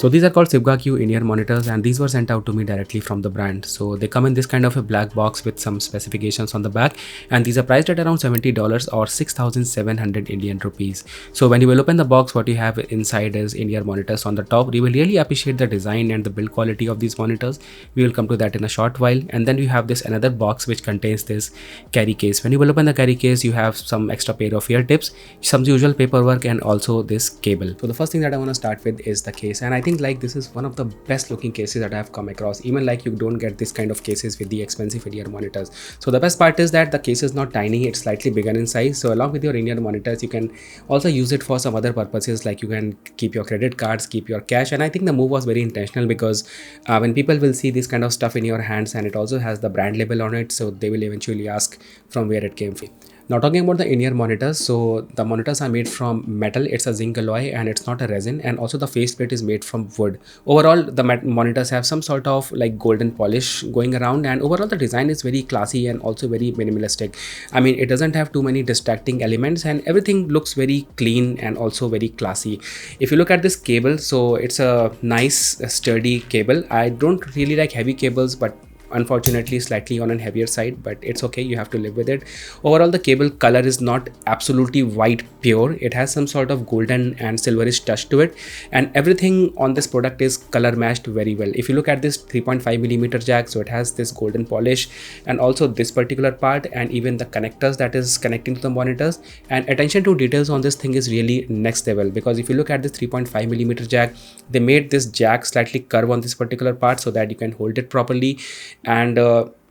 So these are called Sivga QUE in-ear monitors, and these were sent out to me directly from the brand. So they come in this kind of a black box with some specifications on the back, and these are priced at around $70 or 6,700 Indian rupees. So when you will open the box, what you have inside is in-ear monitors on the top. You will really appreciate the design and the build quality of these monitors. We will come to that in a short while. And then you have this another box which contains this carry case. When you will open the carry case, you have some extra pair of ear tips, some usual paperwork, and also this cable. So the first thing that I want to start with is the case, and I think like this is one of the best looking cases that I have come across. Even like you don't get this kind of cases with the expensive in-ear monitors. So the best part is that the case is not tiny, it's slightly bigger in size. So along with your in-ear monitors, you can also use it for some other purposes, like you can keep your credit cards, keep your cash. And I think the move was very intentional because when people will see this kind of stuff in your hands, and it also has the brand label on it, so they will eventually ask from where it came from. Now talking about the in-ear monitors, so the monitors are made from metal, it's a zinc alloy and it's not a resin, and also the faceplate is made from wood. Overall, the monitors have some sort of like golden polish going around, and overall the design is very classy and also very minimalistic. I mean, it doesn't have too many distracting elements and everything looks very clean and also very classy. If you look at this cable, so it's a nice sturdy cable. I don't really like heavy cables, but unfortunately slightly on a heavier side, but it's okay, you have to live with it. Overall, the cable color is not absolutely white pure, it has some sort of golden and silverish touch to it, and everything on this product is color matched very well. If you look at this 3.5mm jack, so it has this golden polish, and also this particular part, and even the connectors that is connecting to the monitors, and attention to details on this thing is really next level. Because if you look at this 3.5mm jack, they made this jack slightly curve on this particular part so that you can hold it properly. And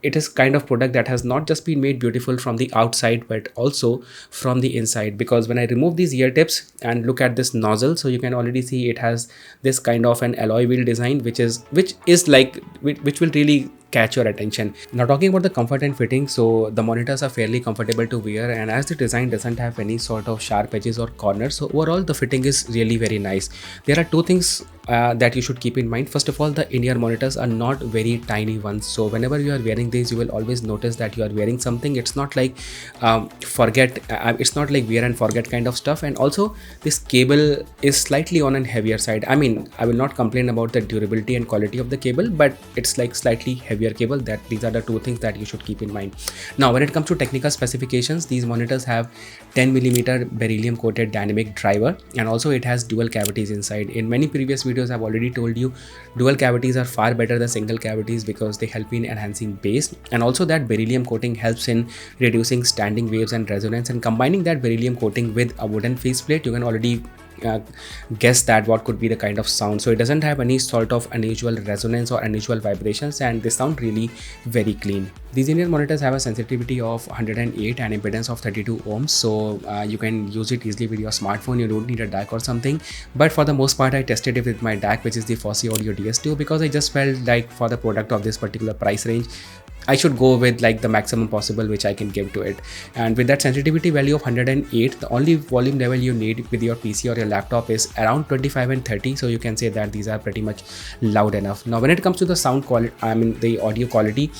it is kind of product that has not just been made beautiful from the outside but also from the inside. Because when I remove these ear tips and look at this nozzle, so you can already see it has this kind of an alloy wheel design which will really catch your attention. Now talking about the comfort and fitting, so the monitors are fairly comfortable to wear, and as the design doesn't have any sort of sharp edges or corners, so overall the fitting is really very nice. There are two things that you should keep in mind. First of all, the in-ear monitors are not very tiny ones, so whenever you are wearing these, you will always notice that you are wearing something. It's not like it's not like wear and forget kind of stuff. And also this cable is slightly on a heavier side. I mean, I will not complain about the durability and quality of the cable, but it's like slightly heavier cable. That these are the two things that you should keep in mind. Now when it comes to technical specifications, these monitors have 10mm beryllium coated dynamic driver, and also it has dual cavities inside. In many previous videos I've already told you dual cavities are far better than single cavities because they help in enhancing bass, and also that beryllium coating helps in reducing standing waves and resonance. And combining that beryllium coating with a wooden faceplate, you can already guess that what could be the kind of sound. So it doesn't have any sort of unusual resonance or unusual vibrations, and they sound really very clean. These in-ear monitors have a sensitivity of 108 and impedance of 32 ohms, so you can use it easily with your smartphone. You don't need a DAC or something, but for the most part I tested it with my DAC, which is the Fosse Audio DS2, because I just felt like for the product of this particular price range I should go with like the maximum possible which I can give to it. And with that sensitivity value of 108, the only volume level you need with your PC or your laptop is around 25 and 30, so you can say that these are pretty much loud enough. Now when it comes to the sound quality, I mean the audio quality,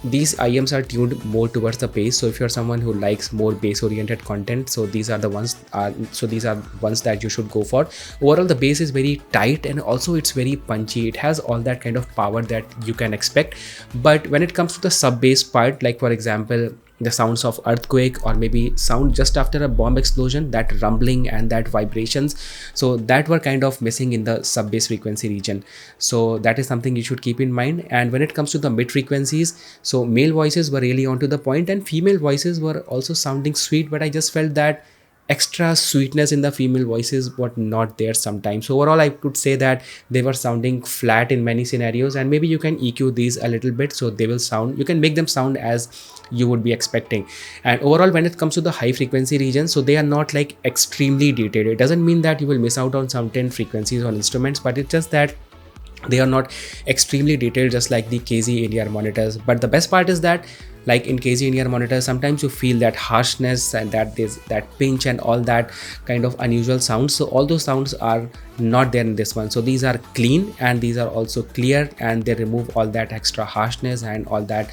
these IEMs are tuned more towards the bass. So if you're someone who likes more bass oriented content, so these are the ones that you should go for. Overall the bass is very tight, and also it's very punchy. It has all that kind of power that you can expect. But when it comes to the sub bass part, like for example the sounds of earthquake, or maybe sound just after a bomb explosion, that rumbling and that vibrations, so that were kind of missing in the sub bass frequency region. So that is something you should keep in mind. And when it comes to the mid frequencies, so male voices were really onto the point, and female voices were also sounding sweet, but I just felt that extra sweetness in the female voices were not there sometimes. So overall I could say that they were sounding flat in many scenarios, and maybe you can EQ these a little bit, so they will sound, you can make them sound as you would be expecting. And overall when it comes to the high frequency region, so they are not like extremely detailed. It doesn't mean that you will miss out on certain frequencies on instruments, but it's just that they are not extremely detailed just like the KZ in-ear monitors. But the best part is that like in KZ in-ear monitors, sometimes you feel that harshness and that there's that pinch and all that kind of unusual sounds. So all those sounds are not there in this one. So these are clean and these are also clear, and they remove all that extra harshness and all that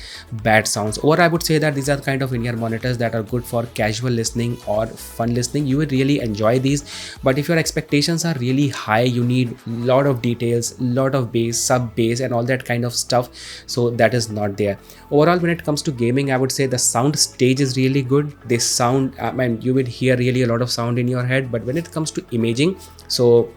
bad sounds. Or I would say that these are kind of in-ear monitors that are good for casual listening or fun listening. You will really enjoy these. But if your expectations are really high, you need a lot of details, lot of bass, sub bass and all that kind of stuff, so that is not there. Overall, when it comes to gaming, I would say the sound stage is really good. They sound, I mean, you will hear really a lot of sound in your head. But when it comes to imaging, so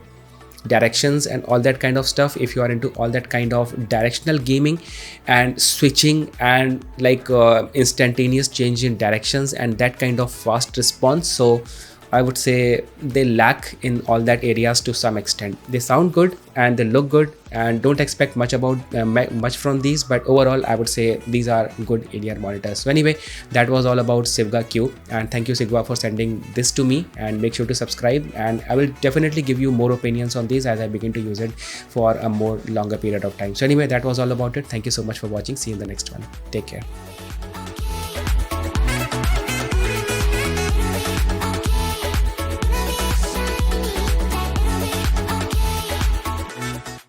directions and all that kind of stuff, if you are into all that kind of directional gaming and switching and like instantaneous change in directions and that kind of fast response, so I would say they lack in all that areas to some extent. They sound good and they look good, and don't expect much about much from these, but overall I would say these are good in-ear monitors. So anyway, that was all about Sivga QUE, and thank you Sivga for sending this to me, and make sure to subscribe, and I will definitely give you more opinions on these as I begin to use it for a more longer period of time. So anyway, that was all about it. Thank you so much for watching. See you in the next one. Take care.